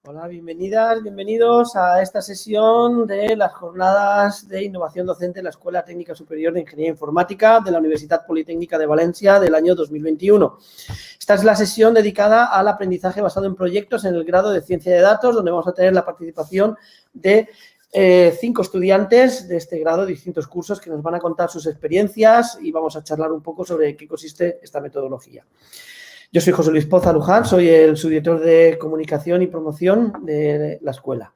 Hola, bienvenidas, bienvenidos a esta sesión de las jornadas de innovación docente en la Escuela Técnica Superior de Ingeniería Informática de la Universidad Politécnica de Valencia del año 2021. Esta es la sesión dedicada al aprendizaje basado en proyectos en el grado de Ciencia de Datos, donde vamos a tener la participación de 5 estudiantes de este grado de distintos cursos que nos van a contar sus experiencias y vamos a charlar un poco sobre qué consiste esta metodología. Yo soy José Luis Poza Luján, soy el subdirector de Comunicación y Promoción de la escuela.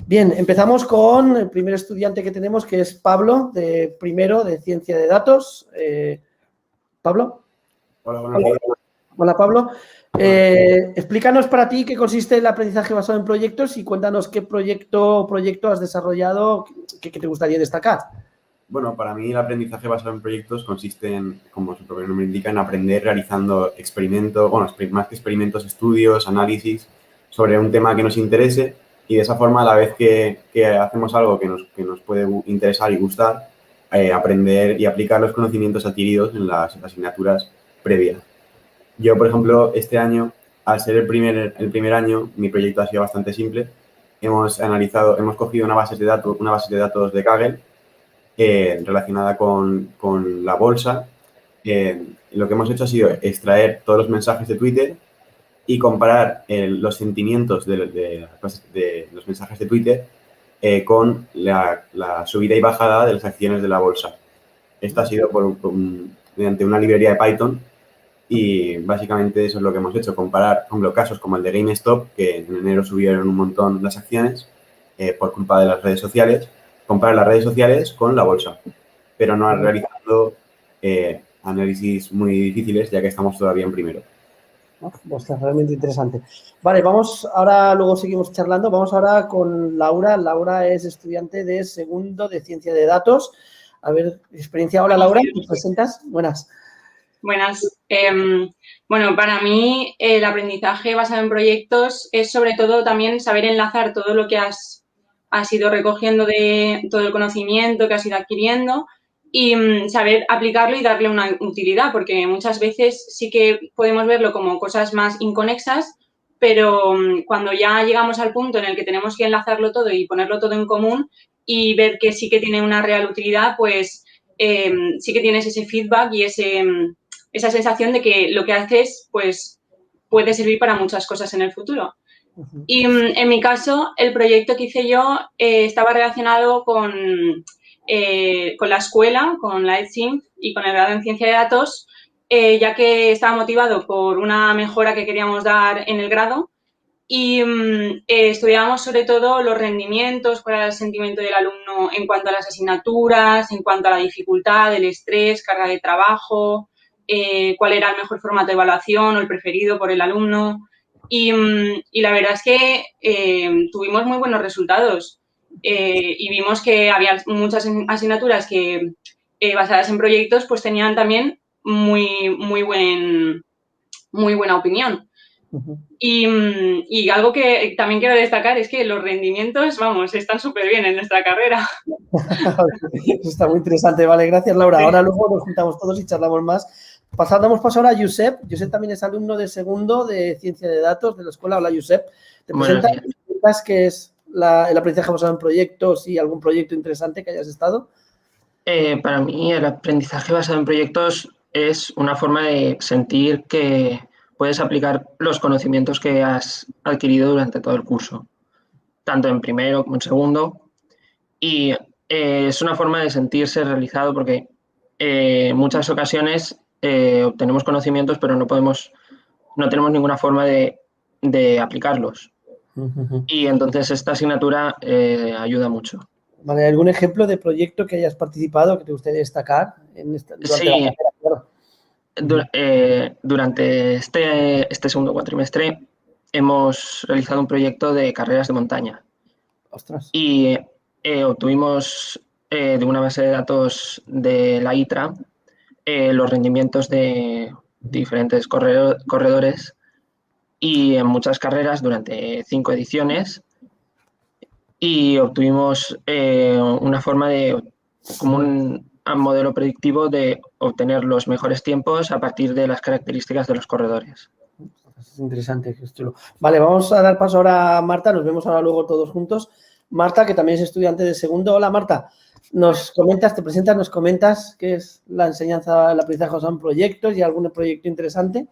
Bien, empezamos con el primer estudiante que tenemos, que es Pablo, de primero de Ciencia de Datos. ¿Pablo? Hola, buenos días. Hola, Pablo. Explícanos para ti qué consiste el aprendizaje basado en proyectos y cuéntanos qué proyecto has desarrollado que te gustaría destacar. Bueno, para mí el aprendizaje basado en proyectos consiste en, como su propio nombre indica, en aprender realizando experimentos, bueno, más que experimentos, estudios, análisis sobre un tema que nos interese y de esa forma a la vez que hacemos algo que nos puede interesar y gustar, aprender y aplicar los conocimientos adquiridos en las asignaturas previas. Yo, por ejemplo, este año, al ser el primer año, mi proyecto ha sido bastante simple. Hemos cogido una base de datos de Kaggle relacionada con la bolsa. Lo que hemos hecho ha sido extraer todos los mensajes de Twitter y comparar los sentimientos de los mensajes de Twitter con la subida y bajada de las acciones de la bolsa. Esto ha sido mediante una librería de Python y básicamente eso es lo que hemos hecho, comparar, por ejemplo, casos como el de GameStop, que en enero subieron un montón las acciones por culpa de las redes sociales, comparar las redes sociales con la bolsa, pero no realizando análisis muy difíciles, ya que estamos todavía en primero. Pues es realmente interesante. Vale, luego seguimos charlando. Vamos ahora con Laura. Laura es estudiante de segundo de Ciencia de Datos. A ver, experiencia. Hola, Laura, ¿te presentas? Buenas. Buenas. Bueno, para mí el aprendizaje basado en proyectos es sobre todo también saber enlazar todo lo que has ido recogiendo de todo el conocimiento que has ido adquiriendo y saber aplicarlo y darle una utilidad, porque muchas veces sí que podemos verlo como cosas más inconexas, pero cuando ya llegamos al punto en el que tenemos que enlazarlo todo y ponerlo todo en común y ver que sí que tiene una real utilidad, pues sí que tienes ese feedback y esa sensación de que lo que haces pues puede servir para muchas cosas en el futuro. Y en mi caso, el proyecto que hice yo estaba relacionado con la escuela, con la EdSync y con el grado en Ciencia de Datos, ya que estaba motivado por una mejora que queríamos dar en el grado y estudiábamos sobre todo los rendimientos, cuál era el sentimiento del alumno en cuanto a las asignaturas, en cuanto a la dificultad, el estrés, carga de trabajo, cuál era el mejor formato de evaluación o el preferido por el alumno. Y la verdad es que tuvimos muy buenos resultados y vimos que había muchas asignaturas que basadas en proyectos pues tenían también muy buena opinión. Y algo que también quiero destacar es que los rendimientos, vamos, están súper bien en nuestra carrera. Eso está muy interesante. Vale, gracias, Laura. Ahora luego nos juntamos todos y charlamos más. Damos paso ahora a Josep. Josep también es alumno de segundo de Ciencia de Datos de la escuela. Hola, Josep. ¿Te presentas qué es el aprendizaje basado en proyectos y algún proyecto interesante que hayas estado? Para mí el aprendizaje basado en proyectos es una forma de sentir que puedes aplicar los conocimientos que has adquirido durante todo el curso, tanto en primero como en segundo. Y es una forma de sentirse realizado porque en muchas ocasiones obtenemos conocimientos, pero no tenemos ninguna forma de aplicarlos. Y entonces esta asignatura ayuda mucho. Vale, ¿algún ejemplo de proyecto que hayas participado que te gustaría destacar durante la carrera? Durante este segundo cuatrimestre hemos realizado un proyecto de carreras de montaña. ¡Ostras! Y obtuvimos de una base de datos de la ITRA los rendimientos de diferentes corredores y en muchas carreras durante 5 ediciones y obtuvimos una forma como un modelo predictivo de obtener los mejores tiempos a partir de las características de los corredores. Es interesante, es chulo. Vale, vamos a dar paso ahora a Marta, nos vemos ahora luego todos juntos. Marta, que también es estudiante de segundo. Hola, Marta. Nos comentas, te presentas, nos comentas qué es la enseñanza, el aprendizaje basado en proyectos y algún proyecto interesante.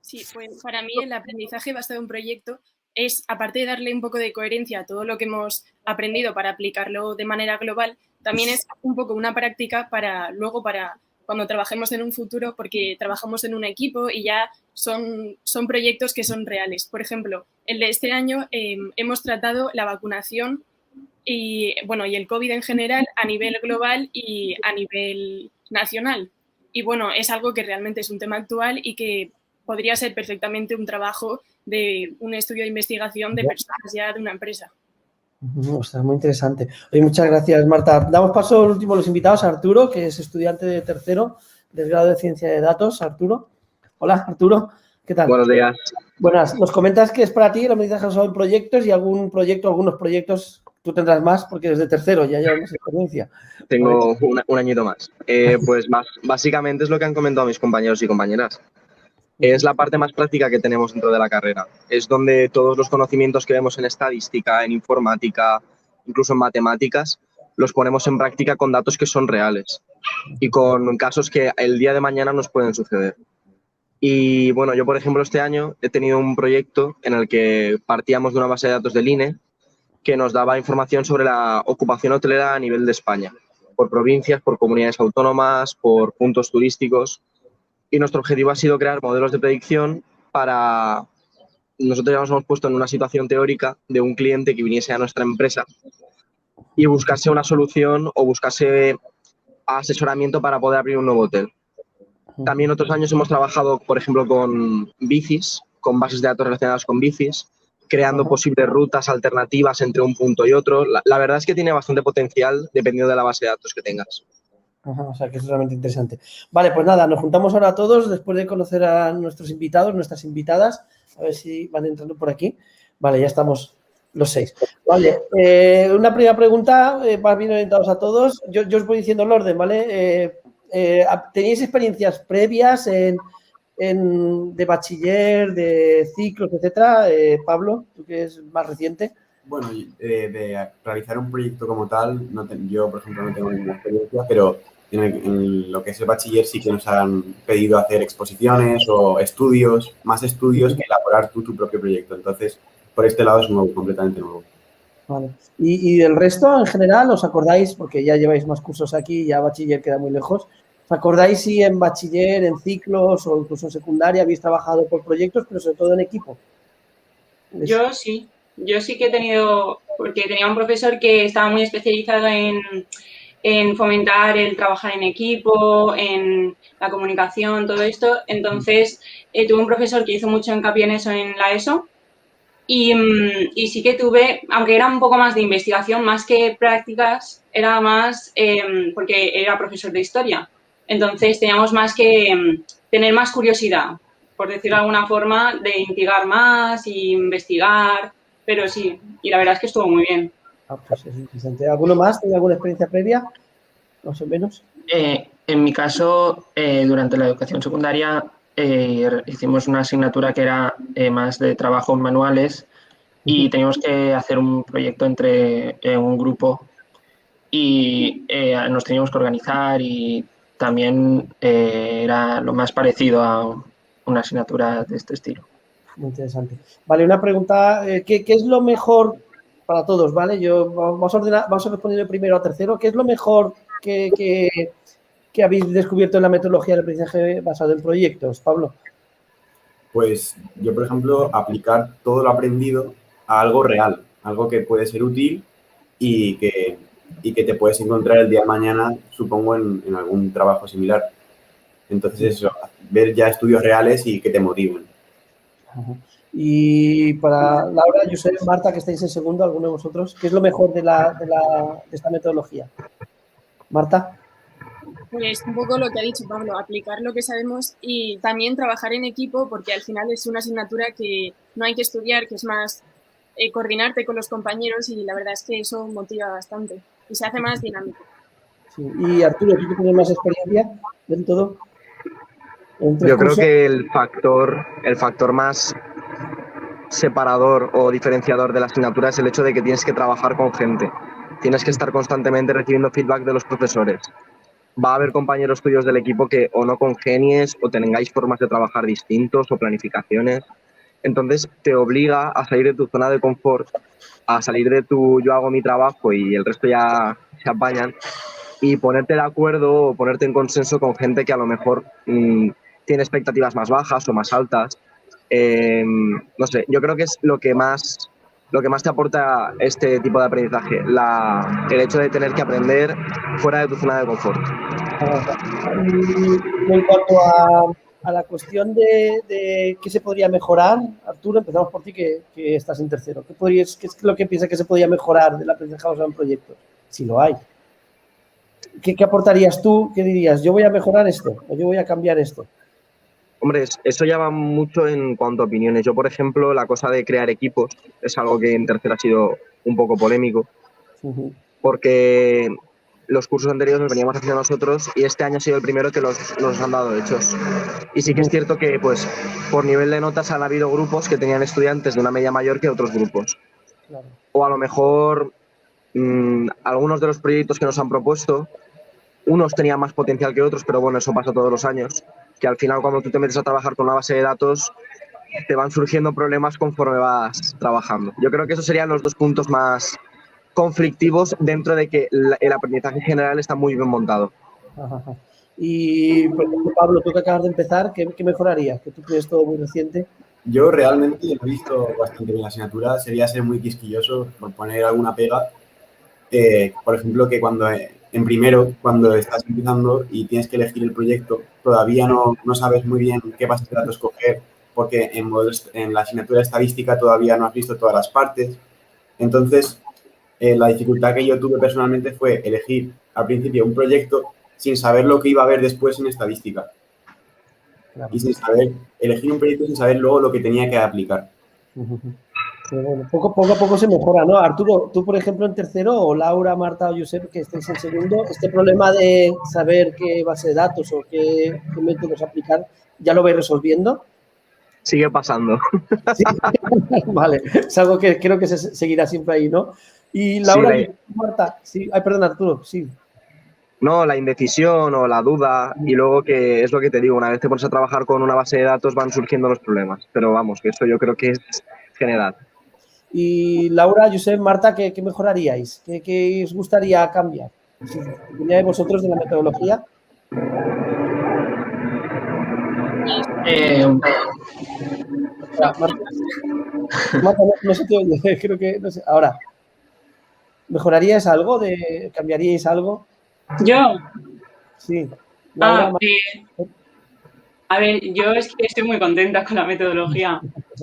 Sí, pues para mí el aprendizaje basado en proyecto es, aparte de darle un poco de coherencia a todo lo que hemos aprendido para aplicarlo de manera global, también es un poco una práctica para luego, para cuando trabajemos en un futuro, porque trabajamos en un equipo y ya son proyectos que son reales. Por ejemplo, el de este año hemos tratado la vacunación y el COVID en general a nivel global y a nivel nacional. Y bueno, es algo que realmente es un tema actual y que podría ser perfectamente un trabajo de un estudio de investigación de personas ya de una empresa. Ostras, muy interesante. Oye, muchas gracias, Marta. Damos paso al último de los invitados, a Arturo, que es estudiante de tercero del grado de Ciencia de Datos. Arturo. Hola, Arturo. ¿Qué tal? Buenos días. Buenas. Nos comentas qué es para ti el aprendizaje basado en proyectos y algunos proyectos, tú tendrás más porque desde tercero ya llevas más experiencia. Tengo un añito más. Pues básicamente es lo que han comentado mis compañeros y compañeras. Es la parte más práctica que tenemos dentro de la carrera. Es donde todos los conocimientos que vemos en estadística, en informática, incluso en matemáticas, los ponemos en práctica con datos que son reales y con casos que el día de mañana nos pueden suceder. Y bueno, yo por ejemplo este año he tenido un proyecto en el que partíamos de una base de datos del INE que nos daba información sobre la ocupación hotelera a nivel de España, por provincias, por comunidades autónomas, por puntos turísticos. Y nuestro objetivo ha sido crear modelos de predicción para... Nosotros ya nos hemos puesto en una situación teórica de un cliente que viniese a nuestra empresa y buscase una solución o buscase asesoramiento para poder abrir un nuevo hotel. También otros años hemos trabajado, por ejemplo, con bicis, con bases de datos relacionadas con bicis, creando posibles rutas alternativas entre un punto y otro. La verdad es que tiene bastante potencial dependiendo de la base de datos que tengas. O sea, que es realmente interesante. Vale, pues nada, nos juntamos ahora todos después de conocer a nuestros invitados, nuestras invitadas, a ver si van entrando por aquí. Vale, ya estamos los 6. Vale, una primera pregunta, más bien orientados a todos. Yo os voy diciendo el orden, ¿vale? ¿Tenéis experiencias previas de bachiller, de ciclos, etcétera? Pablo, tú que es más reciente. Bueno, de realizar un proyecto como tal, yo, por ejemplo, no tengo ninguna experiencia, pero en lo que es el bachiller sí que nos han pedido hacer exposiciones o estudios, más estudios que elaborar tú tu propio proyecto. Entonces, por este lado es nuevo, completamente nuevo. Vale. ¿Y del resto, en general, os acordáis, porque ya lleváis más cursos aquí, ya bachiller queda muy lejos, os acordáis si en bachiller, en ciclos o incluso en secundaria habéis trabajado por proyectos, pero sobre todo en equipo? Yo sí que he tenido, porque tenía un profesor que estaba muy especializado en fomentar el trabajar en equipo, en la comunicación, todo esto. Entonces, tuve un profesor que hizo mucho hincapié en eso en la ESO y sí que tuve, aunque era un poco más de investigación, más que prácticas, era más porque era profesor de historia. Entonces, teníamos más que tener más curiosidad, por decirlo de alguna forma, de investigar más y investigar, pero sí, y la verdad es que estuvo muy bien. Pues es interesante. ¿Alguno más tiene alguna experiencia previa? Más o menos. En mi caso, durante la educación secundaria, hicimos una asignatura que era más de trabajos manuales y teníamos que hacer un proyecto entre un grupo y nos teníamos que organizar y también era lo más parecido a una asignatura de este estilo. Muy interesante. Vale, una pregunta, ¿qué es lo mejor para todos, vale? Vamos a responder primero a tercero. ¿Qué es lo mejor que habéis descubierto en la metodología del aprendizaje basado en proyectos, Pablo? Pues yo, por ejemplo, aplicar todo lo aprendido a algo real, algo que puede ser útil y que te puedes encontrar el día de mañana, supongo, en algún trabajo similar. Entonces, eso, ver ya estudios reales y que te motiven. Y para Laura, Josep, Marta, que estáis en segundo, alguno de vosotros, ¿qué es lo mejor de esta metodología? Marta. Pues un poco lo que ha dicho Pablo, aplicar lo que sabemos y también trabajar en equipo, porque al final es una asignatura que no hay que estudiar, que es más coordinarte con los compañeros y la verdad es que eso motiva bastante y se hace más dinámico. Sí. Y Arturo, ¿tú que tienes más experiencia en todo? Yo creo que el factor más separador o diferenciador de la asignatura es el hecho de que tienes que trabajar con gente. Tienes que estar constantemente recibiendo feedback de los profesores. Va a haber compañeros tuyos del equipo que o no congenies o tengáis formas de trabajar distintos o planificaciones. Entonces te obliga a salir de tu zona de confort, a salir de tu yo hago mi trabajo y el resto ya se apañan, y ponerte de acuerdo o ponerte en consenso con gente que a lo mejor tiene expectativas más bajas o más altas. No sé, yo creo que es lo que más te aporta este tipo de aprendizaje, el hecho de tener que aprender fuera de tu zona de confort. En cuanto a la cuestión de qué se podría mejorar, Arturo, empezamos por ti que estás en tercero. ¿Qué es lo que piensas que se podría mejorar del aprendizaje basado en proyectos? Si lo hay. ¿Qué aportarías tú? ¿Qué dirías? Yo voy a mejorar esto o yo voy a cambiar esto. Hombre, eso ya va mucho en cuanto a opiniones. Yo, por ejemplo, la cosa de crear equipos es algo que en tercero ha sido un poco polémico, porque los cursos anteriores los veníamos haciendo nosotros y este año ha sido el primero que nos han dado hechos. Y sí que es cierto que, pues, por nivel de notas han habido grupos que tenían estudiantes de una media mayor que otros grupos. Claro. O a lo mejor algunos de los proyectos que nos han propuesto, unos tenían más potencial que otros, pero bueno, eso pasa todos los años, que al final cuando tú te metes a trabajar con una base de datos te van surgiendo problemas conforme vas trabajando. Yo creo que esos serían los dos puntos más conflictivos dentro de que el aprendizaje en general está muy bien montado. Ajá. Y, por ejemplo, Pablo, tú que acabas de empezar, ¿qué mejorarías? Que tú tienes todo muy reciente. Yo realmente he visto bastante bien la asignatura. Sería ser muy quisquilloso por poner alguna pega. Por ejemplo, que en primero, cuando estás empezando y tienes que elegir el proyecto, todavía no sabes muy bien qué bases de datos escoger, porque en la asignatura de estadística todavía no has visto todas las partes. Entonces, la dificultad que yo tuve personalmente fue elegir al principio un proyecto sin saber lo que iba a haber después en estadística. Claro. Y elegir un proyecto sin saber luego lo que tenía que aplicar. Sí, bueno, poco a poco se mejora, ¿no? Arturo, tú, por ejemplo, en tercero, o Laura, Marta o Josep, que estéis en segundo, este problema de saber qué base de datos o qué métodos aplicar, ¿ya lo vais resolviendo? Sigue pasando. Sí. Vale, es algo que creo que se seguirá siempre ahí, ¿no? Y Laura, sí, Marta, sí, perdón, Arturo, sí. No, la indecisión o la duda, y luego que es lo que te digo, una vez te pones a trabajar con una base de datos van surgiendo los problemas, pero vamos, que eso yo creo que es general. Y Laura, Josep, Marta, ¿qué mejoraríais? ¿Qué os gustaría cambiar? ¿Si opináis vosotros de la metodología? Marta, no se te oye, creo que, no sé, ahora. ¿Mejoraríais algo? ¿Cambiaríais algo? ¿Yo? Sí. Laura, a ver, yo es que estoy muy contenta con la metodología.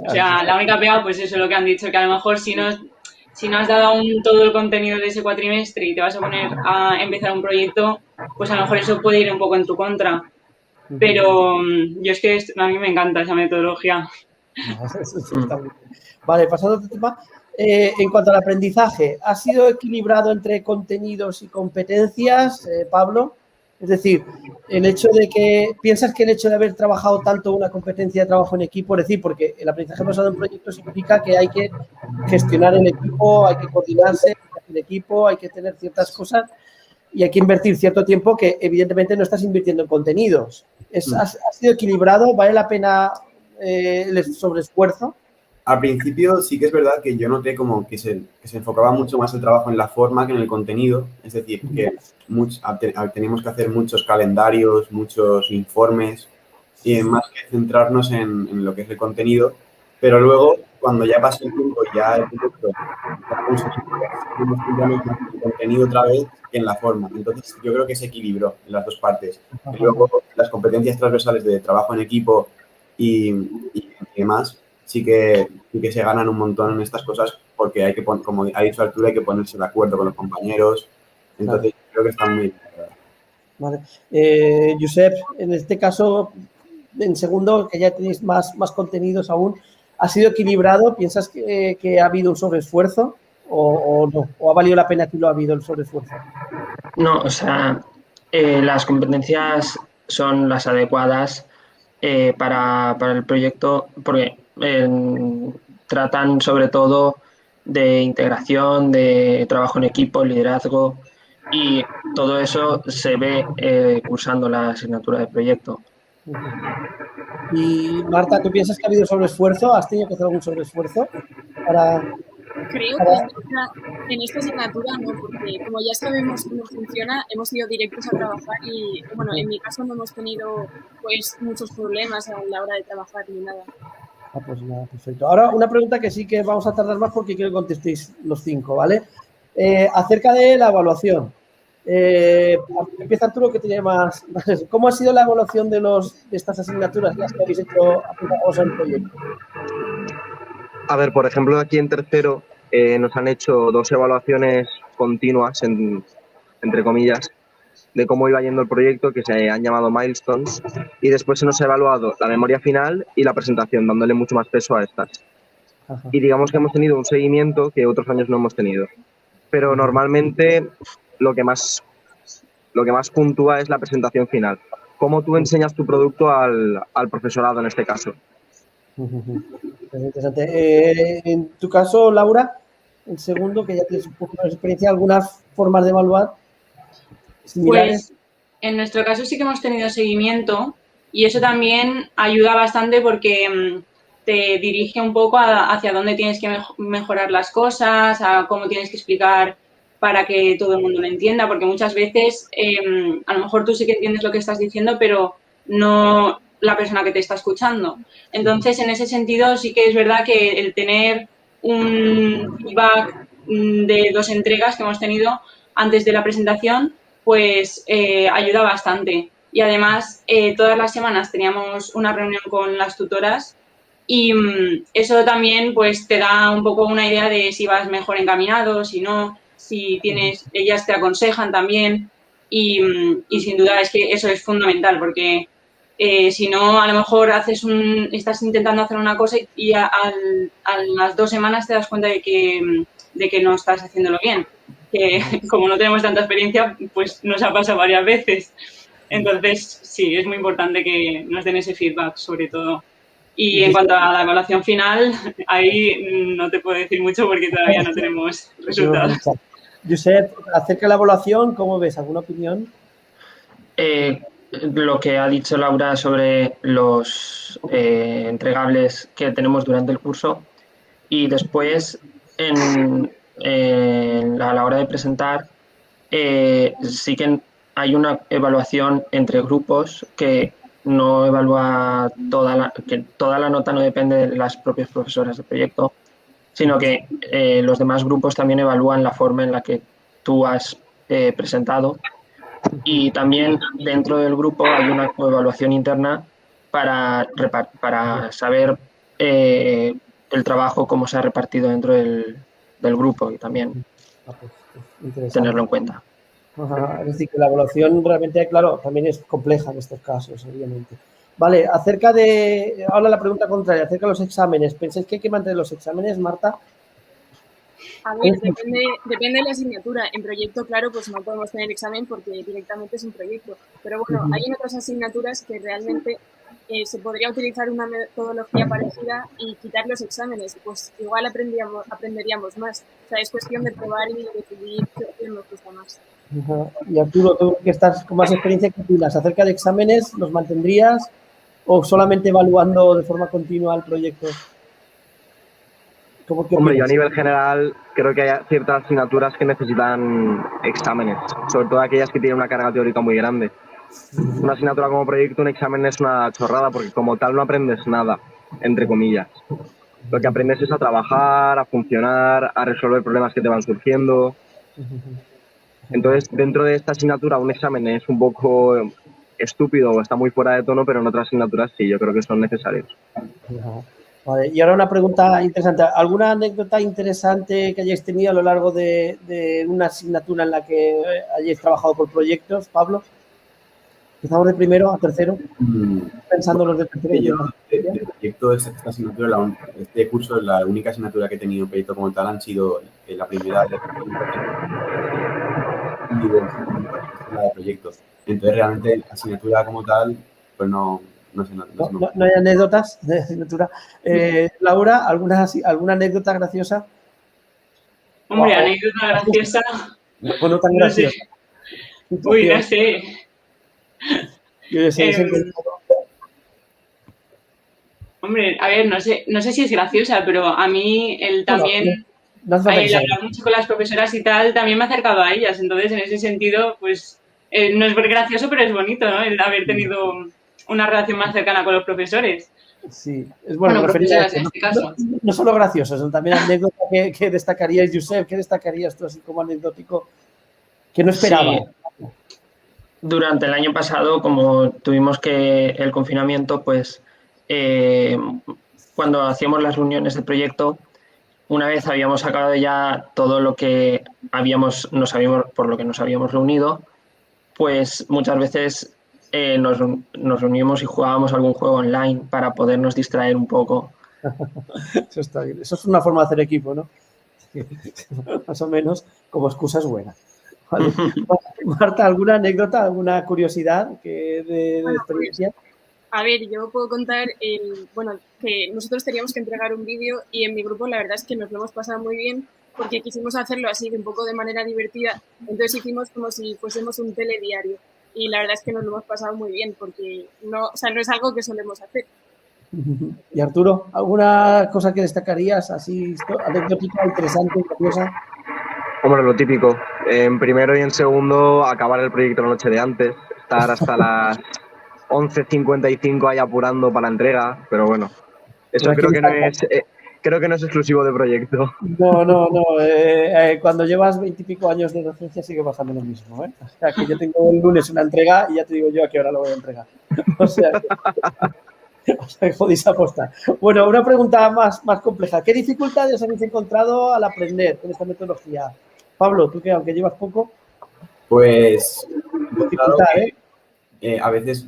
O sea, la única pega, pues eso es lo que han dicho, que a lo mejor si no has dado aún todo el contenido de ese cuatrimestre y te vas a poner a empezar un proyecto, pues a lo mejor eso puede ir un poco en tu contra. Pero yo es que a mí me encanta esa metodología. Vale, pasando a otro tema. En cuanto al aprendizaje, ¿ha sido equilibrado entre contenidos y competencias, Pablo? Es decir, ¿piensas que el hecho de haber trabajado tanto una competencia de trabajo en equipo, es decir, porque el aprendizaje basado en proyectos implica que hay que gestionar el equipo, hay que coordinarse el equipo, hay que tener ciertas cosas y hay que invertir cierto tiempo que evidentemente no estás invirtiendo en contenidos? ¿Ha sido equilibrado? ¿Vale la pena el sobreesfuerzo? Al principio sí que es verdad que yo noté como que se enfocaba mucho más el trabajo en la forma que en el contenido. Es decir, que teníamos que hacer muchos calendarios, muchos informes, y más que centrarnos en lo que es el contenido. Pero luego, cuando ya pasó el tiempo y ya el producto, centramos más en el contenido otra vez que en la forma. Entonces, yo creo que se equilibró en las dos partes. Y luego, las competencias transversales de trabajo en equipo y demás, sí que se ganan un montón en estas cosas porque hay que, como ha dicho Arturo, hay que ponerse de acuerdo con los compañeros. Entonces, creo que están muy bien. Vale. Josep, en este caso, en segundo, que ya tenéis más contenidos aún, ¿ha sido equilibrado? ¿Piensas que ha habido un sobreesfuerzo o no? ¿O ha valido la pena que lo ha habido el sobreesfuerzo? No, o sea, las competencias son las adecuadas para el proyecto, porque tratan sobre todo de integración, de trabajo en equipo, liderazgo, y todo eso se ve cursando la asignatura de proyecto. Y Marta, ¿tú piensas que ha habido sobreesfuerzo? ¿Has tenido que hacer algún sobreesfuerzo para...? Creo que en esta asignatura no, porque como ya sabemos cómo funciona, hemos ido directos a trabajar y, bueno, en mi caso no hemos tenido pues muchos problemas a la hora de trabajar ni nada. Pues nada, perfecto. Ahora una pregunta que sí que vamos a tardar más porque quiero que contestéis los 5, ¿vale? Acerca de la evaluación. Empieza Arturo, que tiene más. ¿Cómo ha sido la evaluación de estas asignaturas, las que habéis hecho aplicados al proyecto? A ver, por ejemplo, aquí en tercero nos han hecho 2 evaluaciones continuas, entre comillas, de cómo iba yendo el proyecto, que se han llamado milestones, y después se nos ha evaluado la memoria final y la presentación, dándole mucho más peso a estas. Ajá. Y digamos que hemos tenido un seguimiento que otros años no hemos tenido. Pero normalmente lo que más puntúa es la presentación final. Cómo tú enseñas tu producto al profesorado en este caso. Es interesante. En tu caso, Laura, el segundo, que ya tienes un poco de experiencia, ¿algunas formas de evaluar similares? Pues en nuestro caso sí que hemos tenido seguimiento y eso también ayuda bastante porque te dirige un poco hacia dónde tienes que mejorar las cosas, a cómo tienes que explicar para que todo el mundo lo entienda, porque muchas veces a lo mejor tú sí que entiendes lo que estás diciendo, pero no la persona que te está escuchando. Entonces, en ese sentido, sí que es verdad que el tener un feedback de 2 entregas que hemos tenido antes de la presentación, pues ayuda bastante. Y además, todas las semanas teníamos una reunión con las tutoras y eso también pues te da un poco una idea de si vas mejor encaminado, si no, si tienes, ellas te aconsejan también y sin duda es que eso es fundamental porque si no, a lo mejor estás intentando hacer una cosa y a las 2 semanas te das cuenta de que no estás haciéndolo bien. Que como no tenemos tanta experiencia, pues nos ha pasado varias veces. Entonces, sí, es muy importante que nos den ese feedback, sobre todo. Y en cuanto a la evaluación final, ahí no te puedo decir mucho porque todavía no tenemos resultados. Josep, acerca de la evaluación, ¿cómo ves? ¿Alguna opinión? Lo que ha dicho Laura sobre los entregables que tenemos durante el curso y después a la hora de presentar sí que hay una evaluación entre grupos que no evalúa que toda la nota no depende de las propias profesoras del proyecto, sino que los demás grupos también evalúan la forma en la que tú has presentado. Y también dentro del grupo hay una evaluación interna para saber el trabajo, cómo se ha repartido dentro del grupo y también tenerlo en cuenta. Ajá, es decir, que la evaluación realmente, claro, también es compleja en estos casos, obviamente. Vale, ahora la pregunta contraria, acerca de los exámenes. ¿Pensáis que hay que mantener los exámenes, Marta? A ver, depende de la asignatura. En proyecto, claro, pues no podemos tener examen porque directamente es un proyecto. Pero bueno, hay en otras asignaturas que realmente se podría utilizar una metodología parecida y quitar los exámenes. Pues igual aprenderíamos más. O sea, es cuestión de probar y decidir qué opción nos gusta más. Y Arturo, tú que estás con más experiencia, ¿qué opinas? ¿Acerca de exámenes, los mantendrías o solamente evaluando de forma continua el proyecto? Hombre, yo a nivel general creo que hay ciertas asignaturas que necesitan exámenes, sobre todo aquellas que tienen una carga teórica muy grande. Una asignatura como proyecto, un examen es una chorrada porque como tal no aprendes nada, entre comillas. Lo que aprendes es a trabajar, a funcionar, a resolver problemas que te van surgiendo. Entonces, dentro de esta asignatura, un examen es un poco estúpido o está muy fuera de tono, pero en otras asignaturas sí, yo creo que son necesarios. Vale, y ahora una pregunta interesante. ¿Alguna anécdota interesante que hayáis tenido a lo largo de una asignatura en la que hayáis trabajado por proyectos, Pablo? Empezamos de primero a tercero, pensando los de tercero. Yo, de proyecto, esta asignatura, este curso, la única asignatura que he tenido proyecto como tal han sido la primera de proyectos. Entonces, realmente, la asignatura como tal, pues no no sé. No hay anécdotas de asignatura. Laura, ¿alguna anécdota graciosa? Hombre, anécdota graciosa. O no tan graciosa. Uy, no sé. Yo sé, Hombre, a ver, no sé si es graciosa, pero a mí también, no hace falta que el sea. hablar mucho con las profesoras y tal, también me ha acercado a ellas. Entonces, en ese sentido, pues, no es gracioso, pero es bonito, ¿no? El haber tenido una relación más cercana con los profesores. Sí, es bueno, profesoras en este caso. No solo gracioso, sino también anécdota que destacarías, Josep, ¿qué destacarías tú así como anecdótico que no esperaba? Sí. Durante el año pasado, como tuvimos el confinamiento, pues cuando hacíamos las reuniones de proyecto, una vez habíamos sacado ya todo lo que por lo que nos habíamos reunido, pues muchas veces nos reuníamos y jugábamos algún juego online para podernos distraer un poco. Eso está bien. Eso es una forma de hacer equipo, ¿no? Más o menos como excusa es buena. Vale. Marta, ¿alguna anécdota, alguna curiosidad de experiencia? A ver, yo puedo contar, que nosotros teníamos que entregar un vídeo y en mi grupo la verdad es que nos lo hemos pasado muy bien porque quisimos hacerlo así, un poco de manera divertida. Entonces hicimos como si fuésemos un telediario y la verdad es que nos lo hemos pasado muy bien porque no es algo que solemos hacer. Y Arturo, ¿alguna cosa que destacarías así anecdótica, interesante, graciosa? Hombre, lo típico. En primero y en segundo, acabar el proyecto la noche de antes, estar hasta las 11:55 ahí apurando para la entrega, pero bueno, eso creo que no es exclusivo de proyecto. No. Cuando llevas 20 y pico años de docencia sigue pasando lo mismo, ¿eh? O sea, que yo tengo el lunes una entrega y ya te digo yo a qué hora lo voy a entregar. O sea, que podéis apostar. Bueno, una pregunta más compleja. ¿Qué dificultades habéis encontrado al aprender con esta metodología? Pablo, tú que aunque llevas poco. Pues, dificultad, a veces,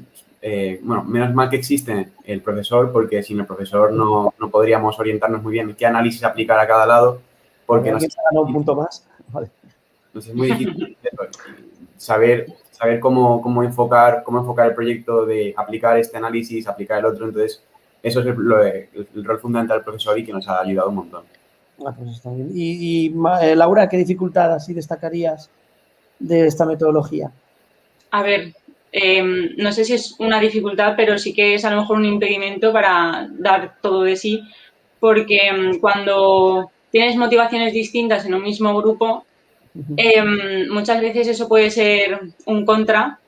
menos mal que existe el profesor, porque sin el profesor no podríamos orientarnos muy bien qué análisis aplicar a cada lado, porque nos ha ganado un punto más. Vale. Entonces es muy difícil saber cómo enfocar el proyecto de aplicar este análisis, aplicar el otro. Entonces, eso es el rol fundamental del profesor y que nos ha ayudado un montón. Pues está bien. Y Laura, ¿qué dificultad así destacarías de esta metodología? A ver, no sé si es una dificultad, pero sí que es a lo mejor un impedimento para dar todo de sí, porque cuando tienes motivaciones distintas en un mismo grupo, muchas veces eso puede ser un contra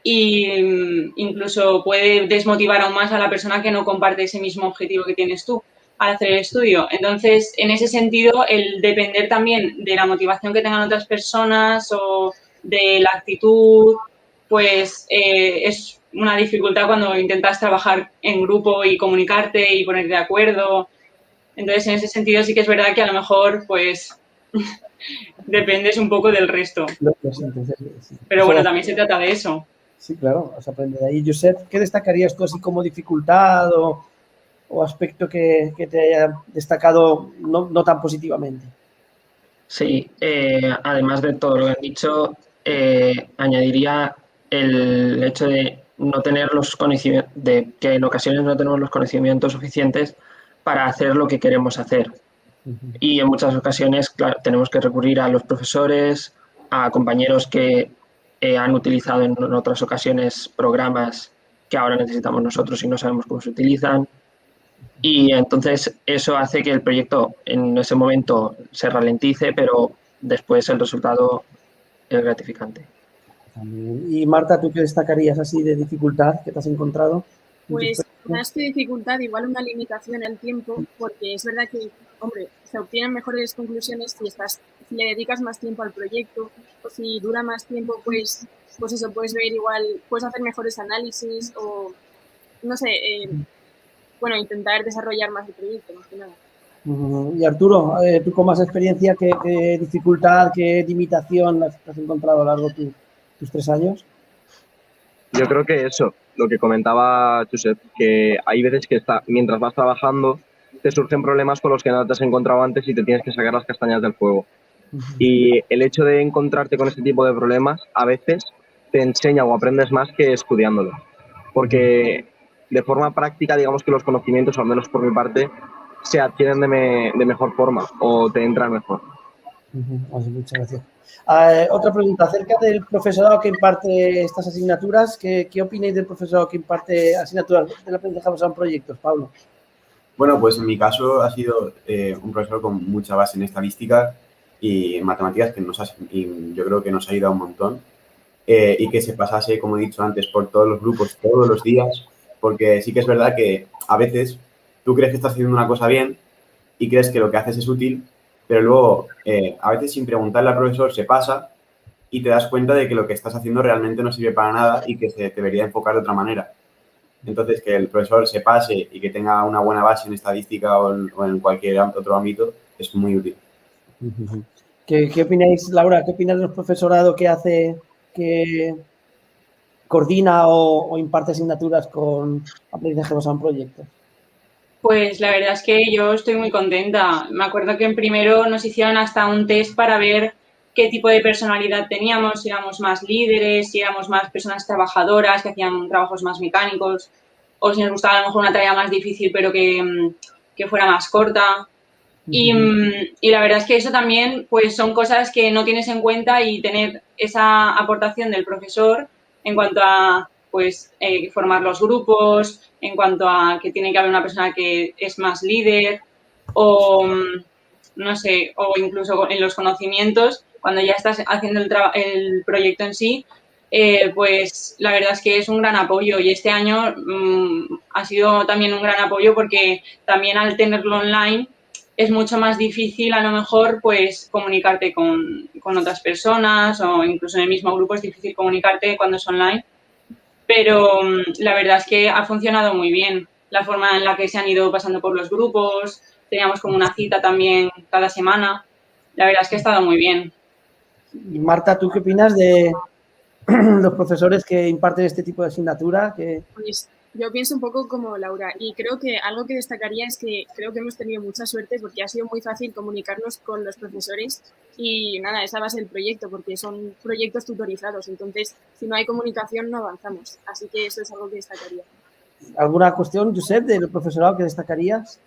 e incluso puede desmotivar aún más a la persona que no comparte ese mismo objetivo que tienes tú al hacer el estudio. Entonces, en ese sentido, el depender también de la motivación que tengan otras personas o de la actitud, pues es una dificultad cuando intentas trabajar en grupo y comunicarte y ponerte de acuerdo. Entonces, en ese sentido sí que es verdad que a lo mejor, pues, dependes un poco del resto. Pero bueno, también se trata de eso. Sí, claro, vas a aprender de ahí. Josep, ¿qué destacarías tú así como dificultad o aspecto que te haya destacado no tan positivamente? Sí, además de todo lo que han dicho, añadiría el hecho de no tener los conocimientos, de que en ocasiones no tenemos los conocimientos suficientes para hacer lo que queremos hacer. Y en muchas ocasiones, claro, tenemos que recurrir a los profesores, a compañeros que han utilizado en otras ocasiones programas que ahora necesitamos nosotros y no sabemos cómo se utilizan. Y entonces eso hace que el proyecto en ese momento se ralentice, pero después el resultado es gratificante. Y Marta, ¿tú qué destacarías así de dificultad que te has encontrado? Pues más que dificultad, igual una limitación en tiempo, porque es verdad que, hombre, se obtienen mejores conclusiones si le dedicas más tiempo al proyecto, o si dura más tiempo, pues eso, puedes ver igual, puedes hacer mejores análisis o, no sé, intentar desarrollar más el proyecto, más que nada. Y Arturo, tú con más experiencia, ¿qué dificultad, qué limitación has encontrado a lo largo de tus 3 años? Yo creo que eso, lo que comentaba Josep, que hay veces que mientras vas trabajando te surgen problemas con los que no te has encontrado antes y te tienes que sacar las castañas del fuego. Y el hecho de encontrarte con este tipo de problemas a veces te enseña o aprendes más que estudiándolo. Porque de forma práctica, digamos que los conocimientos, al menos por mi parte, se adquieren de mejor forma o te entran mejor. Muchas gracias. Otra pregunta acerca del profesorado que imparte estas asignaturas. ¿Qué opináis del profesorado que imparte asignaturas del aprendizaje basado en proyectos, Pablo? Bueno, pues en mi caso ha sido un profesor con mucha base en estadística y en matemáticas y yo creo que nos ha ayudado un montón. Y que se pasase, como he dicho antes, por todos los grupos todos los días, porque sí que es verdad que a veces tú crees que estás haciendo una cosa bien y crees que lo que haces es útil, pero luego a veces sin preguntarle al profesor se pasa y te das cuenta de que lo que estás haciendo realmente no sirve para nada y que se debería enfocar de otra manera. Entonces, que el profesor se pase y que tenga una buena base en estadística o en cualquier otro ámbito es muy útil. ¿Qué opináis, Laura? ¿Qué opináis del profesorado que coordina o imparte asignaturas con aprendizaje basado en proyectos? Pues la verdad es que yo estoy muy contenta. Me acuerdo que en primero nos hicieron hasta un test para ver qué tipo de personalidad teníamos, si éramos más líderes, si éramos más personas trabajadoras, que hacían trabajos más mecánicos, o si nos gustaba a lo mejor una tarea más difícil pero que fuera más corta. Y la verdad es que eso también pues son cosas que no tienes en cuenta y tener esa aportación del profesor en cuanto a pues formar los grupos, en cuanto a que tiene que haber una persona que es más líder o no sé, o incluso en los conocimientos, cuando ya estás haciendo el proyecto en sí, pues la verdad es que es un gran apoyo y este año ha sido también un gran apoyo porque también al tenerlo online es mucho más difícil a lo mejor pues comunicarte con otras personas o incluso en el mismo grupo es difícil comunicarte cuando es online, pero la verdad es que ha funcionado muy bien la forma en la que se han ido pasando por los grupos, teníamos como una cita también cada semana, la verdad es que ha estado muy bien. Y Marta, ¿tú qué opinas de los profesores que imparten este tipo de asignatura? Pues yo pienso un poco como Laura y creo que algo que destacaría es que creo que hemos tenido mucha suerte porque ha sido muy fácil comunicarnos con los profesores y nada, esa va a ser el proyecto porque son proyectos tutorizados, entonces si no hay comunicación no avanzamos, así que eso es algo que destacaría. ¿Alguna cuestión, Josep, del profesorado que destacarías?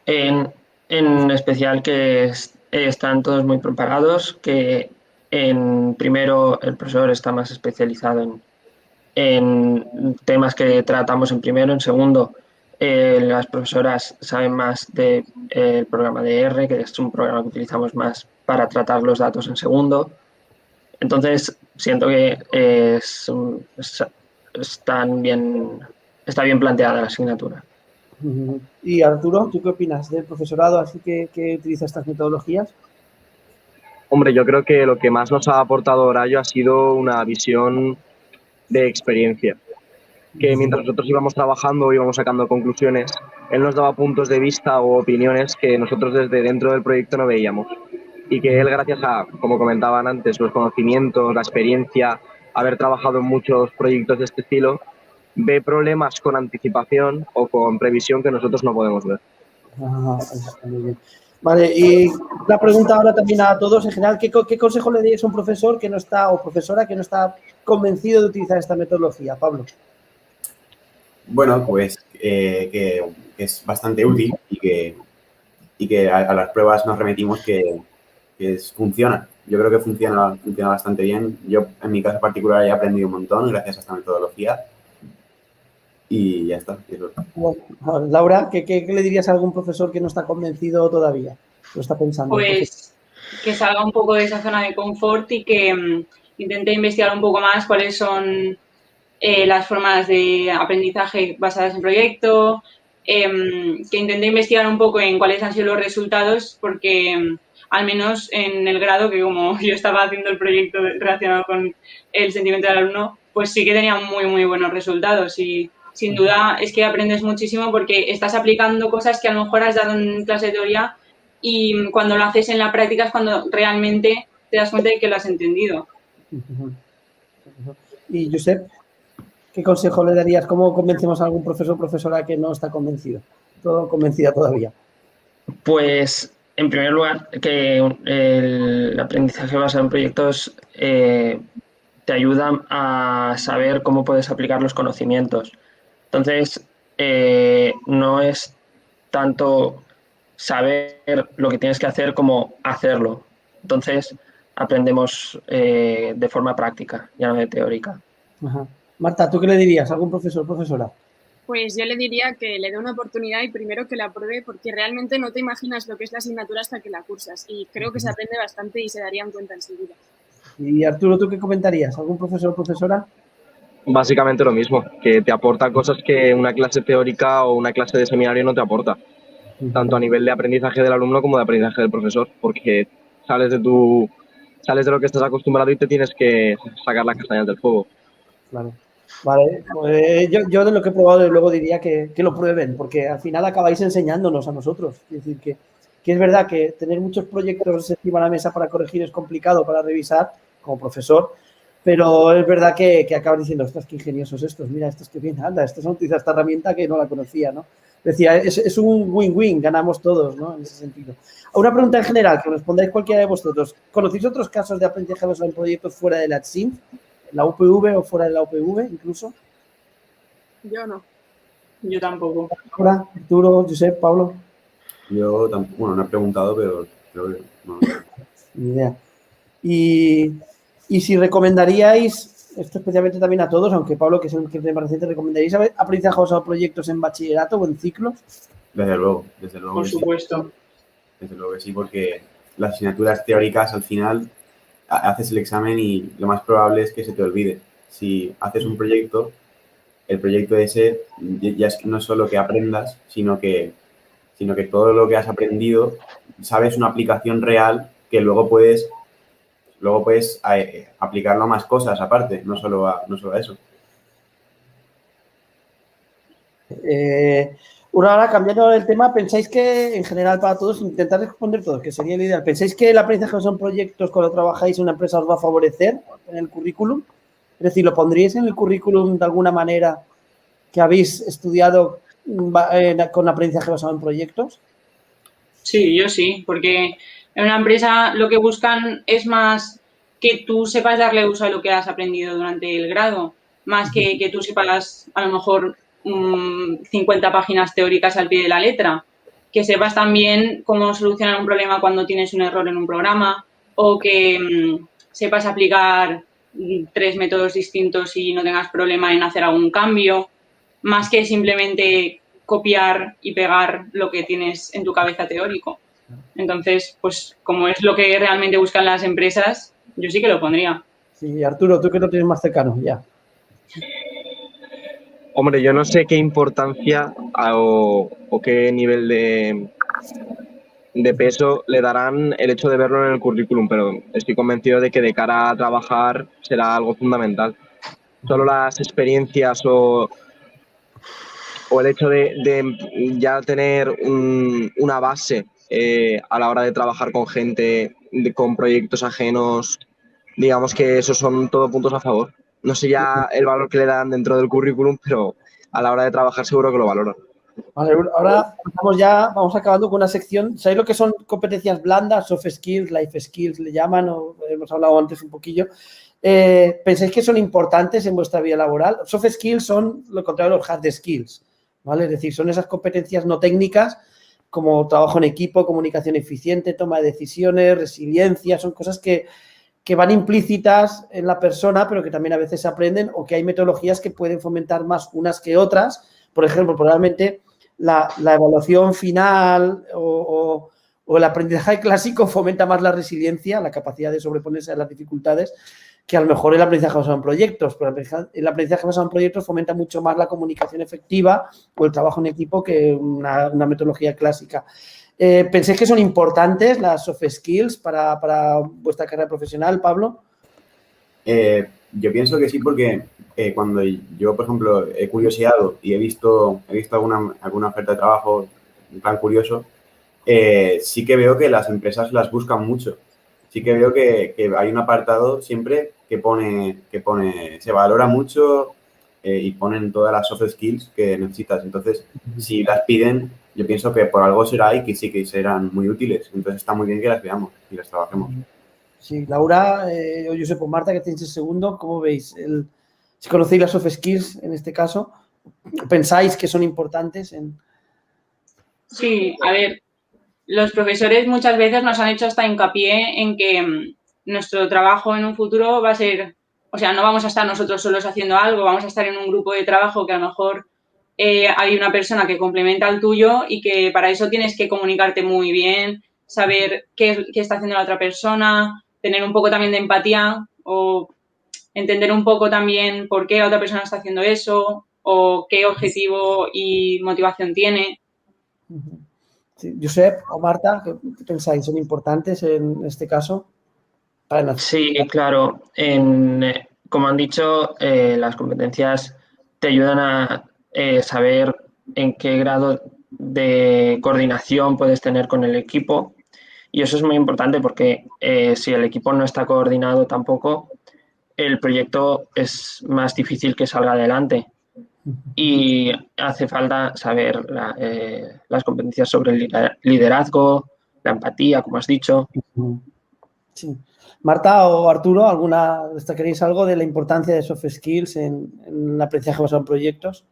En especial que están todos muy preparados, que en primero el profesor está más especializado en temas que tratamos en primero, en segundo las profesoras saben más del programa de R, que es un programa que utilizamos más para tratar los datos en segundo. Entonces siento que está bien planteada la asignatura. Y Arturo, ¿tú qué opinas del profesorado así que utiliza estas metodologías? Hombre, yo creo que lo que más nos ha aportado Horayo ha sido una visión de experiencia, que mientras nosotros íbamos trabajando, íbamos sacando conclusiones, él nos daba puntos de vista o opiniones que nosotros desde dentro del proyecto no veíamos y que él, gracias a, como comentaban antes, los conocimientos, la experiencia, haber trabajado en muchos proyectos de este estilo, ve problemas con anticipación o con previsión que nosotros no podemos ver. Está muy bien. Vale, y la pregunta ahora también a todos en general, ¿qué consejo le darías a un profesor que no está o profesora que no está convencido de utilizar esta metodología, Pablo? Bueno, pues que es bastante útil y que a las pruebas nos remitimos que funciona. Yo creo que funciona bastante bien. Yo, en mi caso particular, he aprendido un montón gracias a esta metodología y ya está. Bueno, Laura, ¿qué le dirías a algún profesor que no está convencido todavía? Lo está pensando. Pues que salga un poco de esa zona de confort y que intente investigar un poco más cuáles son las formas de aprendizaje basadas en proyecto, que intente investigar un poco en cuáles han sido los resultados, porque al menos en el grado, que como yo estaba haciendo el proyecto relacionado con el sentimiento del alumno, pues sí que tenía muy, muy buenos resultados y sin duda es que aprendes muchísimo porque estás aplicando cosas que a lo mejor has dado en clase de teoría y cuando lo haces en la práctica es cuando realmente te das cuenta de que lo has entendido. Y Josep, ¿qué consejo le darías? ¿Cómo convencemos a algún profesor o profesora que no está convencida todavía? Pues, en primer lugar, que el aprendizaje basado en proyectos te ayuda a saber cómo puedes aplicar los conocimientos. Entonces, no es tanto saber lo que tienes que hacer como hacerlo. Entonces, aprendemos de forma práctica, ya no de teórica. Ajá. Marta, ¿tú qué le dirías a algún profesor o profesora? Pues yo le diría que le dé una oportunidad y primero que la pruebe, porque realmente no te imaginas lo que es la asignatura hasta que la cursas. Y creo que se aprende bastante y se darían cuenta enseguida. Y Arturo, ¿tú qué comentarías? ¿Algún profesor o profesora? Básicamente lo mismo, que te aporta cosas que una clase teórica o una clase de seminario no te aporta, tanto a nivel de aprendizaje del alumno como de aprendizaje del profesor, porque sales de lo que estás acostumbrado y te tienes que sacar las castañas del fuego. Claro. Vale, pues yo de lo que he probado luego diría que lo prueben, porque al final acabáis enseñándonos a nosotros. Es decir, que es verdad que tener muchos proyectos encima de la mesa para corregir es complicado para revisar como profesor, pero es verdad que acabas diciendo, ostras, qué ingeniosos estos, mira, estos que bien, anda, estos han utilizado esta herramienta que no la conocía, ¿no? Decía, es un win-win, ganamos todos, ¿no? En ese sentido. Una pregunta en general, que respondáis cualquiera de vosotros. ¿Conocéis otros casos de aprendizaje basado en proyectos fuera de la SINF? ¿La UPV o fuera de la UPV incluso? Yo no. Yo tampoco. Ahora, Arturo, Josep, Pablo. Yo tampoco, bueno, no he preguntado, pero creo que no. Ni idea. Y si recomendaríais, esto especialmente también a todos, aunque Pablo, que es el que es más reciente, ¿recomendaríais aprendizaje basado en proyectos en bachillerato o en ciclos? Desde luego Por que sí. supuesto. Desde luego que sí, porque las asignaturas teóricas al final haces el examen y lo más probable es que se te olvide. Si haces un proyecto, el proyecto ese ya es no solo que aprendas, sino que todo lo que has aprendido sabes una aplicación real que luego puedes aplicarlo a más cosas aparte, no solo a eso. Una hora cambiando el tema, ¿pensáis que, en general para todos, intentar responder todos, que sería lo ideal, ¿pensáis que el aprendizaje son proyectos cuando trabajáis en una empresa os va a favorecer en el currículum? Es decir, ¿lo pondríais en el currículum de alguna manera que habéis estudiado con aprendizaje basado en proyectos? Sí, yo sí, porque en una empresa lo que buscan es más que tú sepas darle uso a lo que has aprendido durante el grado, más que tú sepas a lo mejor 50 páginas teóricas al pie de la letra, que sepas también cómo solucionar un problema cuando tienes un error en un programa o que sepas aplicar 3 métodos distintos y no tengas problema en hacer algún cambio, más que simplemente copiar y pegar lo que tienes en tu cabeza teórico. Entonces, pues como es lo que realmente buscan las empresas, yo sí que lo pondría. Sí, Arturo, tú que lo tienes más cercano, ya. Hombre, yo no sé qué importancia o qué nivel de peso le darán el hecho de verlo en el currículum, pero estoy convencido de que de cara a trabajar será algo fundamental. Solo las experiencias o el hecho de ya tener una base a la hora de trabajar con gente, con proyectos ajenos, digamos que esos son todos puntos a favor. No sé ya el valor que le dan dentro del currículum, pero a la hora de trabajar seguro que lo valoran. Vale, ahora vamos acabando con una sección. ¿Sabéis lo que son competencias blandas, soft skills, life skills le llaman? O hemos hablado antes un poquillo. ¿Pensáis que son importantes en vuestra vida laboral? Soft skills son lo contrario de los hard skills, ¿vale? Es decir, son esas competencias no técnicas como trabajo en equipo, comunicación eficiente, toma de decisiones, resiliencia, son cosas que van implícitas en la persona, pero que también a veces se aprenden o que hay metodologías que pueden fomentar más unas que otras. Por ejemplo, probablemente la evaluación final o el aprendizaje clásico fomenta más la resiliencia, la capacidad de sobreponerse a las dificultades, que a lo mejor el aprendizaje basado en proyectos. Pero el aprendizaje basado en proyectos fomenta mucho más la comunicación efectiva o el trabajo en equipo que una metodología clásica. ¿Pensáis que son importantes las soft skills para vuestra carrera profesional, Pablo? Yo pienso que sí, porque cuando yo, por ejemplo, he curioseado y he visto alguna oferta de trabajo, en plan curioso, sí que veo que las empresas las buscan mucho. Sí que veo que hay un apartado siempre que pone se valora mucho y ponen todas las soft skills que necesitas. Entonces, si las piden, yo pienso que por algo será y que sí que serán muy útiles. Entonces, está muy bien que las veamos y las trabajemos. Sí, Laura, o Josep o Marta, que tenéis el segundo, ¿cómo veis? Si conocéis las soft skills en este caso, pensáis que son importantes? Sí, a ver, los profesores muchas veces nos han hecho hasta hincapié en que nuestro trabajo en un futuro va a ser, o sea, no vamos a estar nosotros solos haciendo algo, vamos a estar en un grupo de trabajo que a lo mejor hay una persona que complementa al tuyo y que para eso tienes que comunicarte muy bien, saber qué está haciendo la otra persona, tener un poco también de empatía o entender un poco también por qué la otra persona está haciendo eso o qué objetivo y motivación tiene. Sí, Josep o Marta, ¿qué pensáis? ¿Son importantes en este caso? Sí, claro. Como han dicho, las competencias te ayudan a saber en qué grado de coordinación puedes tener con el equipo. Y eso es muy importante porque si el equipo no está coordinado tampoco, el proyecto es más difícil que salga adelante. Y hace falta saber las competencias sobre el liderazgo, la empatía, como has dicho. Sí. Marta o Arturo, ¿destacaréis algo de la importancia de soft skills en el aprendizaje basado en proyectos?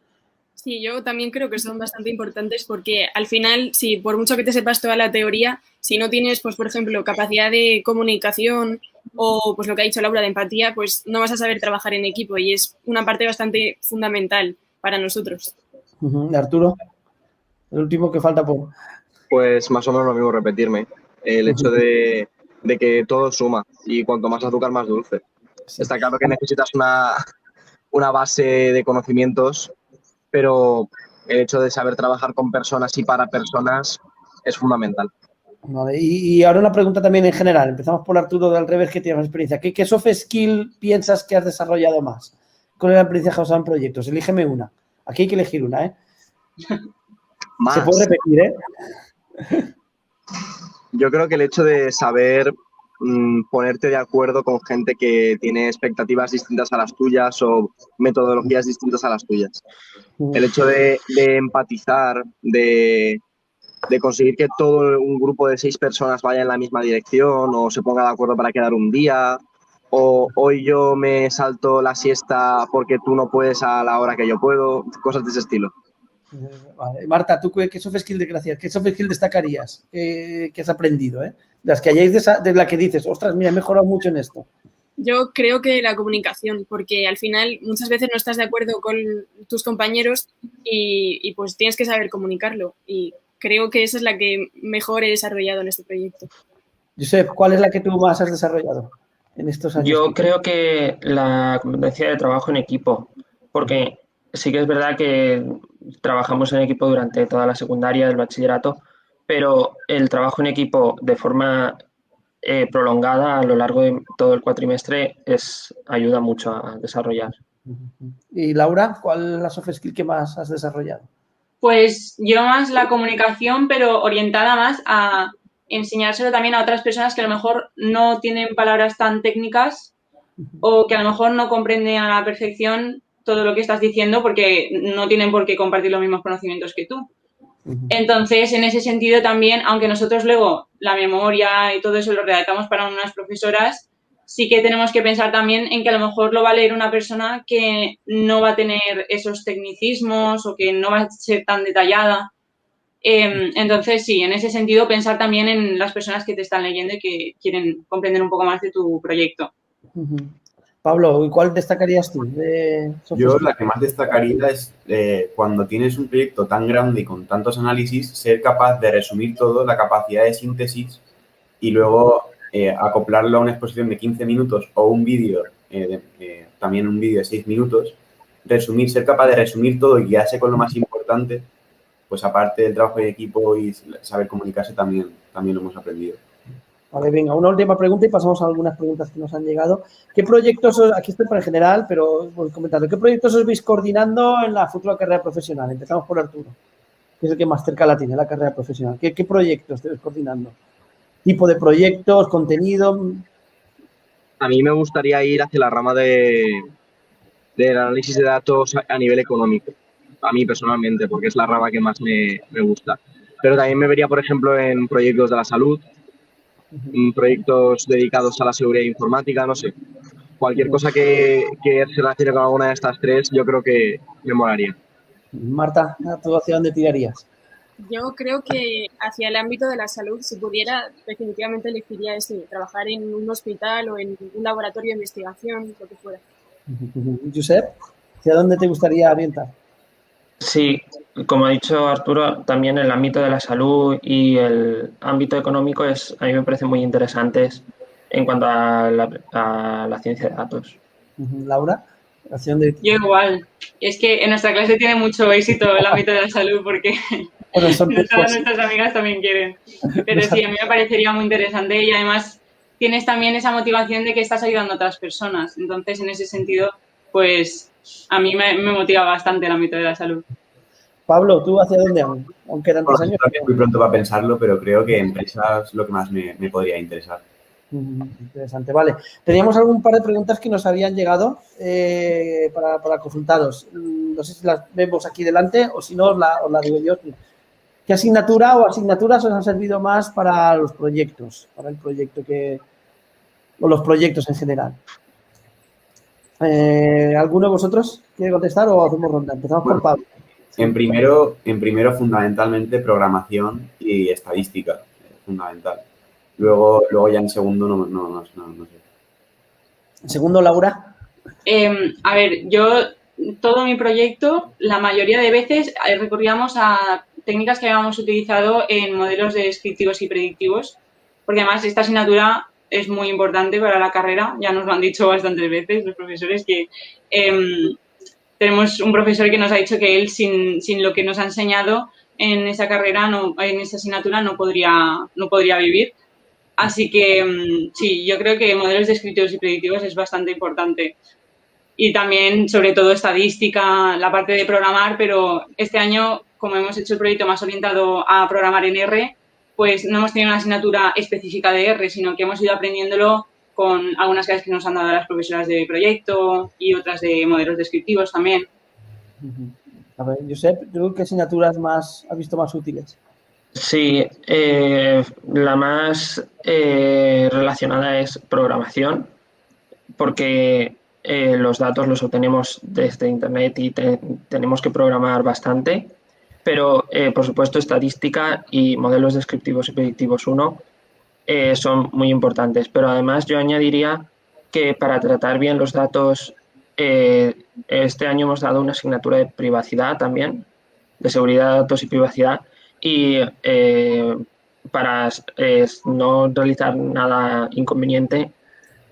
Sí, yo también creo que son bastante importantes porque al final, si por mucho que te sepas toda la teoría, si no tienes, pues por ejemplo, capacidad de comunicación o pues lo que ha dicho Laura de empatía, pues no vas a saber trabajar en equipo y es una parte bastante fundamental para nosotros. Arturo, el último que falta por... Pues más o menos lo mismo, repetirme. El hecho de que todo suma y cuanto más azúcar, más dulce. Sí. Está claro que necesitas una base de conocimientos, pero el hecho de saber trabajar con personas y para personas es fundamental. Vale, y ahora una pregunta también en general. Empezamos por Arturo, del revés, que tiene más experiencia. ¿Qué soft skill piensas que has desarrollado más con el aprendizaje basado en proyectos? Elígeme una. Aquí hay que elegir una, ¿eh? Más. Se puede repetir, ¿eh? Yo creo que el hecho de saber ponerte de acuerdo con gente que tiene expectativas distintas a las tuyas o metodologías distintas a las tuyas. El hecho de empatizar, de conseguir que todo un grupo de 6 personas vaya en la misma dirección o se ponga de acuerdo para quedar un día, o hoy yo me salto la siesta porque tú no puedes a la hora que yo puedo, cosas de ese estilo. Vale. Marta, ¿tú qué soft skill destacarías? ¿Qué has aprendido? De las que hayáis de la que dices, ostras, mira, he mejorado mucho en esto. Yo creo que la comunicación, porque al final muchas veces no estás de acuerdo con tus compañeros y pues tienes que saber comunicarlo. Y creo que esa es la que mejor he desarrollado en este proyecto. Josep, ¿cuál es la que tú más has desarrollado en estos años? Yo creo que la competencia de trabajo en equipo, porque sí que es verdad que trabajamos en equipo durante toda la secundaria, el bachillerato, pero el trabajo en equipo de forma prolongada a lo largo de todo el cuatrimestre ayuda mucho a desarrollar. Y Laura, ¿cuál es la soft skill que más has desarrollado? Pues yo más la comunicación, pero orientada más a enseñárselo también a otras personas que a lo mejor no tienen palabras tan técnicas o que a lo mejor no comprenden a la perfección todo lo que estás diciendo porque no tienen por qué compartir los mismos conocimientos que tú. Entonces, en ese sentido también, aunque nosotros luego la memoria y todo eso lo redactamos para unas profesoras, sí que tenemos que pensar también en que a lo mejor lo va a leer una persona que no va a tener esos tecnicismos o que no va a ser tan detallada. Entonces, sí, en ese sentido, pensar también en las personas que te están leyendo y que quieren comprender un poco más de tu proyecto. Pablo, ¿cuál destacarías tú? Yo la que más destacaría es cuando tienes un proyecto tan grande y con tantos análisis, ser capaz de resumir todo, la capacidad de síntesis y luego acoplarlo a una exposición de 15 minutos o un vídeo, también un vídeo de 6 minutos, ser capaz de resumir todo y guiarse con lo más importante, pues aparte del trabajo de equipo y saber comunicarse también lo hemos aprendido. Vale, venga, una última pregunta y pasamos a algunas preguntas que nos han llegado. ¿Qué proyectos, aquí estoy para el general, pero voy comentando, ¿qué proyectos os veis coordinando en la futura carrera profesional? Empezamos por Arturo, que es el que más cerca la tiene, la carrera profesional. ¿Qué proyectos te ves coordinando? ¿Tipo de proyectos, contenido? A mí me gustaría ir hacia la rama del análisis de datos a nivel económico, a mí personalmente, porque es la rama que más me gusta. Pero también me vería, por ejemplo, en proyectos de la salud, proyectos dedicados a la seguridad informática, no sé. Cualquier cosa que se relacione con alguna de estas tres, yo creo que me molaría. Marta, ¿tú hacia dónde tirarías? Yo creo que hacia el ámbito de la salud, si pudiera, definitivamente elegiría trabajar en un hospital o en un laboratorio de investigación, lo que fuera. Josep, ¿hacia dónde te gustaría orientar? Sí, como ha dicho Arturo, también el ámbito de la salud y el ámbito económico a mí me parecen muy interesantes en cuanto a la ciencia de datos. Laura, ¿hacia dónde? Yo igual. Es que en nuestra clase tiene mucho éxito el ámbito de la salud porque Bueno, son todas nuestras amigas también quieren. Pero sí, a mí me parecería muy interesante y además tienes también esa motivación de que estás ayudando a otras personas. Entonces, en ese sentido, pues a mí me motiva bastante el ámbito de la salud. Pablo, ¿tú hacia dónde aún quedan 3 años? También muy pronto para pensarlo, pero creo que empresas es lo que más me podría interesar. Interesante, vale. Teníamos algún par de preguntas que nos habían llegado para consultaros. No sé si las vemos aquí delante o si no os la digo yo. ¿Qué asignatura o asignaturas os han servido más para los proyectos? Para el proyecto o los proyectos en general. ¿Alguno de vosotros quiere contestar o hacemos ronda? Empezamos por Pablo. En primero, fundamentalmente, programación y estadística, fundamental. Luego ya en segundo no sé. En segundo, Laura. A ver, yo todo mi proyecto, la mayoría de veces recurríamos a técnicas que habíamos utilizado en modelos descriptivos y predictivos, porque además esta asignatura es muy importante para la carrera, ya nos lo han dicho bastantes veces los profesores que tenemos un profesor que nos ha dicho que él sin lo que nos ha enseñado en esa carrera, en esa asignatura no podría vivir. Así que sí, yo creo que modelos descriptivos y predictivos es bastante importante. Y también, sobre todo, estadística, la parte de programar, pero este año, como hemos hecho el proyecto más orientado a programar en R, pues no hemos tenido una asignatura específica de R, sino que hemos ido aprendiéndolo con algunas clases que nos han dado las profesoras de proyecto y otras de modelos descriptivos también. A ver, Josep, ¿qué asignaturas has visto más útiles? Sí, la más relacionada es programación, porque los datos los obtenemos desde Internet y tenemos que programar bastante, pero por supuesto estadística y modelos descriptivos y predictivos 1 son muy importantes, pero además yo añadiría que para tratar bien los datos, este año hemos dado una asignatura de privacidad también, de seguridad de datos y privacidad, y para no realizar nada inconveniente,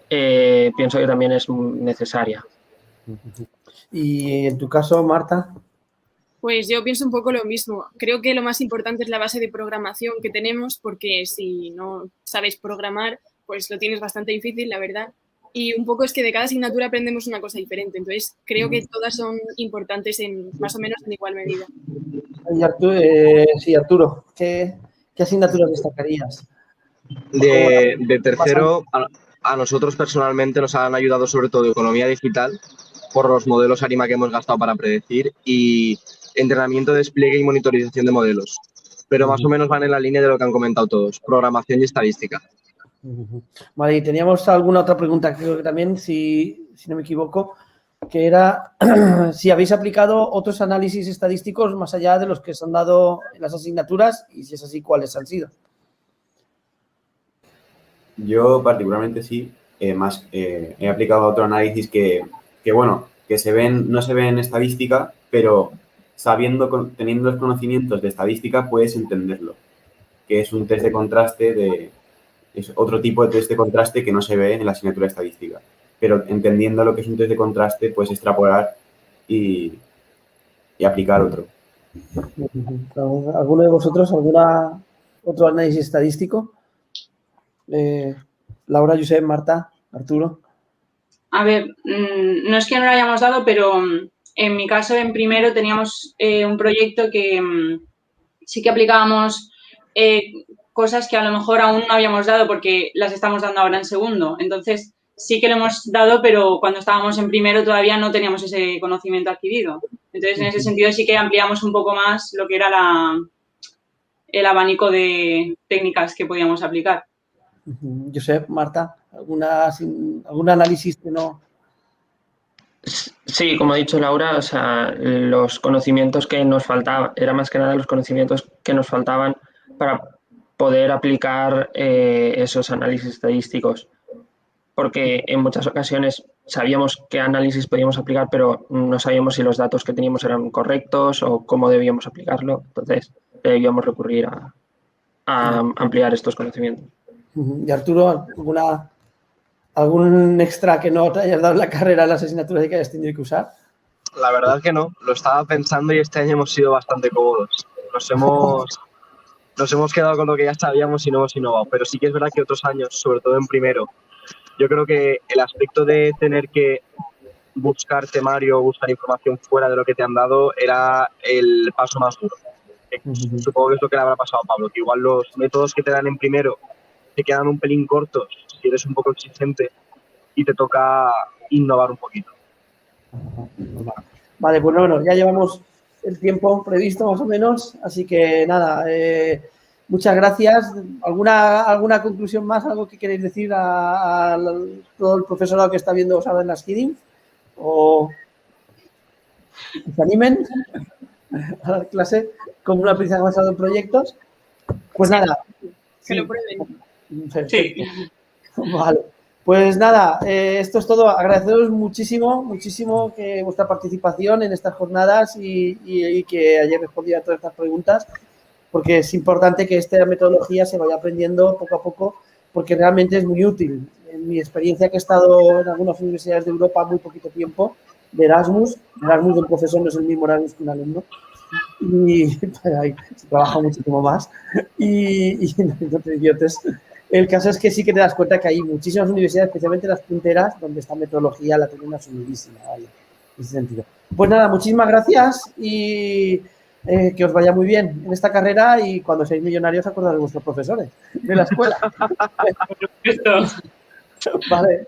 pienso que también es necesaria. Y en tu caso, Marta. Pues yo pienso un poco lo mismo. Creo que lo más importante es la base de programación que tenemos, porque si no sabes programar, pues lo tienes bastante difícil, la verdad. Y un poco es que de cada asignatura aprendemos una cosa diferente. Entonces, creo que todas son importantes más o menos en igual medida. Y Arturo, ¿qué asignaturas destacarías? De tercero, a nosotros personalmente nos han ayudado sobre todo economía digital por los modelos ARIMA que hemos gastado para predecir y entrenamiento, despliegue y monitorización de modelos. Pero más o menos van en la línea de lo que han comentado todos, programación y estadística. Vale, y teníamos alguna otra pregunta, creo que también, si no me equivoco, que era si habéis aplicado otros análisis estadísticos más allá de los que se han dado en las asignaturas y si es así, ¿cuáles han sido? Yo particularmente sí, he aplicado otro análisis que no se ve en estadística, pero teniendo los conocimientos de estadística puedes entenderlo, que es un test de contraste es otro tipo de test de contraste que no se ve en la asignatura de estadística. Pero entendiendo lo que es un test de contraste, puedes extrapolar y aplicar otro. ¿Alguno de vosotros, otro análisis estadístico? Laura, Josep, Marta, Arturo. A ver, no es que no lo hayamos dado, pero en mi caso, en primero, teníamos un proyecto que sí que aplicábamos cosas que a lo mejor aún no habíamos dado porque las estamos dando ahora en segundo. Entonces, sí que lo hemos dado, pero cuando estábamos en primero todavía no teníamos ese conocimiento adquirido. Entonces, en ese sentido sí que ampliamos un poco más lo que era el abanico de técnicas que podíamos aplicar. Josep, Marta, ¿algún análisis que no? Sí, como ha dicho Laura, o sea, los conocimientos que nos faltaban, era más que nada los conocimientos que nos faltaban para poder aplicar esos análisis estadísticos, porque en muchas ocasiones sabíamos qué análisis podíamos aplicar, pero no sabíamos si los datos que teníamos eran correctos o cómo debíamos aplicarlo, entonces debíamos recurrir a ampliar estos conocimientos. Y Arturo, ¿algún extra que no te hayas dado en la carrera en las asignaturas y que hayas tenido que usar? La verdad que no, lo estaba pensando y este año hemos sido bastante cómodos. Nos hemos quedado con lo que ya sabíamos y no hemos innovado, pero sí que es verdad que otros años, sobre todo en primero, yo creo que el aspecto de tener que buscar temario, buscar información fuera de lo que te han dado era el paso más duro. Supongo que es lo que le habrá pasado a Pablo, que igual los métodos que te dan en primero te quedan un pelín cortos si eres un poco exigente y te toca innovar un poquito. Vale, pues bueno, ya llevamos el tiempo previsto más o menos, así que nada, muchas gracias. ¿Alguna conclusión más? ¿Algo que queréis decir a todo el profesorado que está viendo ahora en las Kidding? ¿O que se animen a la clase con un aprendizaje basado en proyectos? Pues nada. Que lo prueben. Sí. Vale. Pues nada, esto es todo. Agradeceros muchísimo que vuestra participación en estas jornadas y que hayáis respondido a todas estas preguntas, porque es importante que esta metodología se vaya aprendiendo poco a poco, porque realmente es muy útil. En mi experiencia, que he estado en algunas universidades de Europa muy poquito tiempo, de Erasmus de un profesor no es el mismo Erasmus que un alumno, y ahí se trabaja muchísimo más y no te idiotes. El caso es que sí que te das cuenta que hay muchísimas universidades, especialmente las punteras, donde esta metodología la tienen asumidísima, ¿vale? En ese sentido. Pues nada, muchísimas gracias y que os vaya muy bien en esta carrera, y cuando seáis millonarios acordaros de vuestros profesores de la escuela. Esto. Vale.